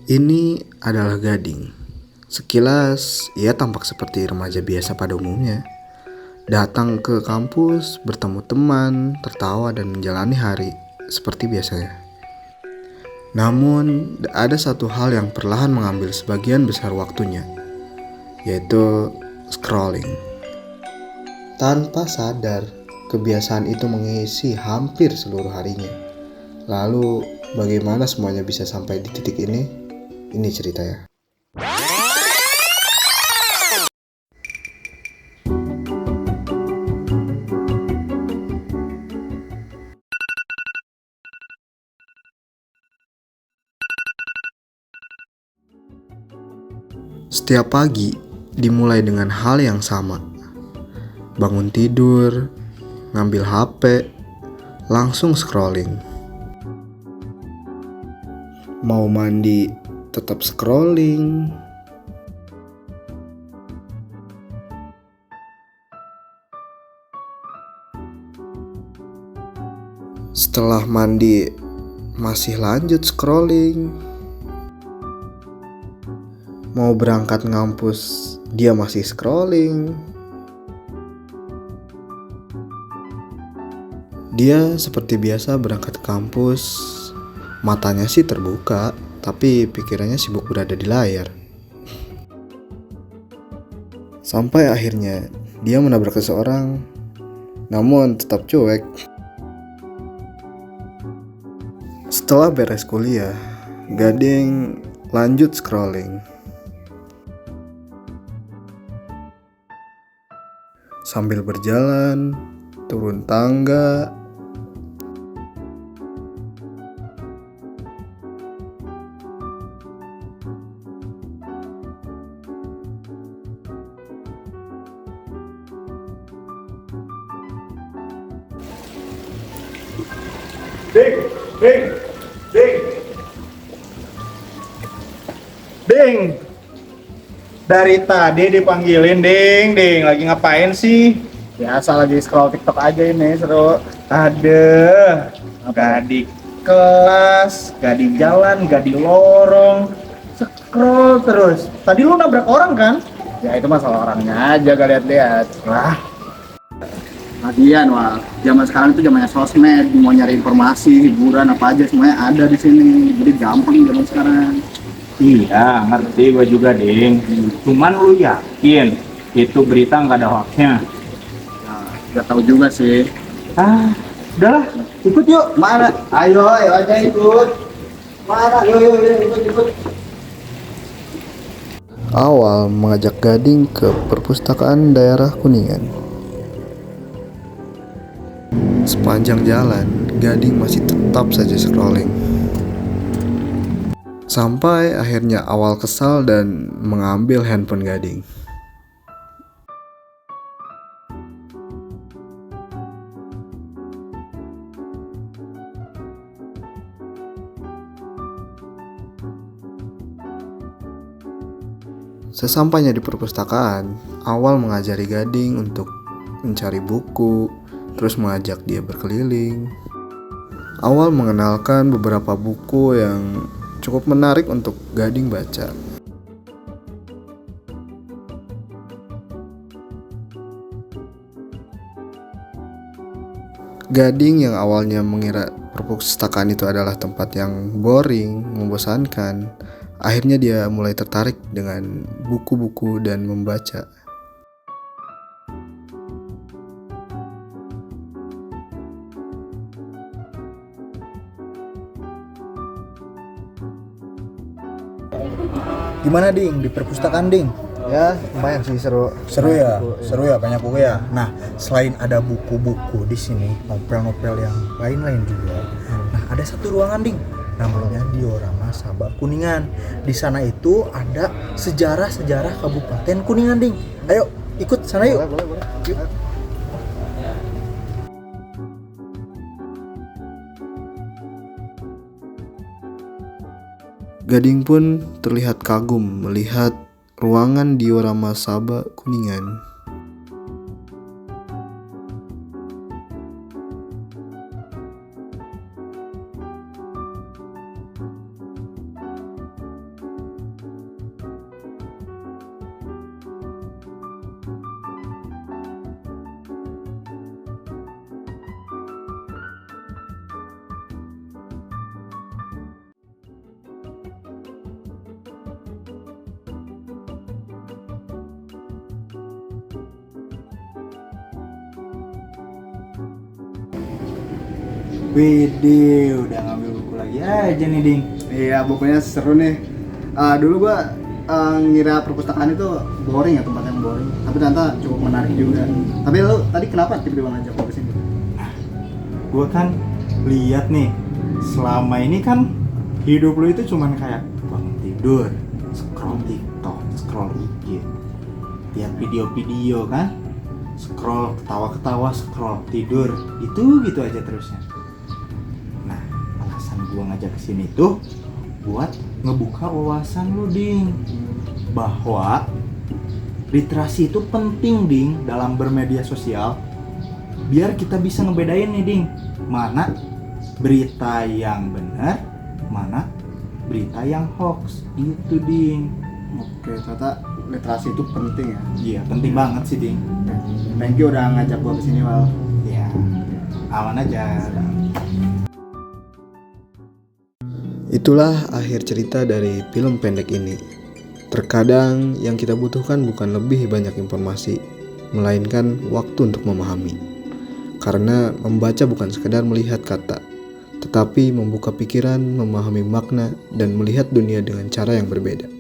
Ini adalah Gading. Sekilas, ia tampak seperti remaja biasa pada umumnya. Datang ke kampus, bertemu teman, tertawa dan menjalani hari seperti biasanya. Namun, ada satu hal yang perlahan mengambil sebagian besar waktunya, yaitu scrolling. Tanpa sadar, kebiasaan itu mengisi hampir seluruh harinya. Lalu, bagaimana semuanya bisa sampai di titik ini? Ini ceritanya. Setiap pagi dimulai dengan hal yang sama. Bangun tidur, ngambil HP, langsung scrolling. Mau mandi, tetap scrolling. Setelah mandi, masih lanjut scrolling. Mau berangkat ngampus, dia masih scrolling. Dia seperti biasa berangkat ke kampus, matanya sih terbuka, tapi pikirannya sibuk berada di layar. Sampai akhirnya dia menabrak seseorang, namun tetap cuek. Setelah beres kuliah, Gading lanjut scrolling. Sambil berjalan, turun tangga, Ding, dari tadi dipanggilin, Ding, lagi ngapain sih? Biasa lagi scroll TikTok aja ini seru. Ada, gak di kelas, gak di jalan, gak di lorong, scroll terus. Tadi lu nabrak orang kan? Ya itu masalah orangnya aja, gak lihat-lihat. Lah, Lagian wah, zaman sekarang itu zamannya sosmed, mau nyari informasi, hiburan apa aja semuanya ada di sini. Jadi gampang zaman sekarang. iya ngerti gue juga, Ding. Cuman lu yakin itu berita nggak ada hoaxnya? Nah, gak tahu juga sih. Ah, udahlah, ikut yuk. Mana? Ayo aja ikut. Mana? Yuk, ikut. awal mengajak Gading ke perpustakaan daerah Kuningan. Sepanjang jalan, Gading masih tetap saja scrolling. Sampai akhirnya awal kesal dan mengambil handphone Gading. Sesampainya di perpustakaan, awal mengajari Gading untuk mencari buku, terus mengajak dia berkeliling. Awal mengenalkan beberapa buku yang cukup menarik untuk Gading baca. Gading yang awalnya mengira perpustakaan itu adalah tempat yang boring, membosankan, akhirnya dia mulai tertarik dengan buku-buku dan membaca. Gimana Ding di perpustakaan Ding? Ya, lumayan sih seru. Seru ya, banyak buku ya. Nah, selain ada buku-buku di sini, novel-novel yang lain-lain juga. Nah, ada satu ruangan Ding, namanya Diorama Sabak Kuningan. Di sana itu ada sejarah-sejarah Kabupaten Kuningan Ding. Ayo, ikut sana yuk. Boleh. Yuk. Gading pun terlihat kagum melihat ruangan diorama Sabak Kuningan. Wede, udah ngambil buku lagi aja nih Ding. Iya, bukunya seru nih. Dulu gua ngira perpustakaan itu boring ya, tempat yang boring. Tapi ternyata cukup menarik juga. Tapi lu tadi kenapa tiba-tiba ngajak gua kesini? Gue kan lihat nih, selama ini kan hidup lu itu cuman kayak bangun tidur, scroll TikTok, scroll IG, lihat video-video kan, scroll ketawa-ketawa, scroll tidur, gitu aja terusnya. Nah, alasan gue ngajak kesini tuh buat ngebuka wawasan lu Ding, bahwa literasi itu penting Ding dalam bermedia sosial, biar kita bisa ngebedain nih Ding, mana berita yang benar, mana berita yang hoax, itu Ding. Oke, ternyata literasi itu penting ya. Iya, penting banget sih Ding. Thank you udah ngajak gua kesini, Wal. Iya, aman aja. Itulah akhir cerita dari film pendek ini. Terkadang yang kita butuhkan bukan lebih banyak informasi, melainkan waktu untuk memahami. Karena membaca bukan sekedar melihat kata, tetapi membuka pikiran, memahami makna, dan melihat dunia dengan cara yang berbeda.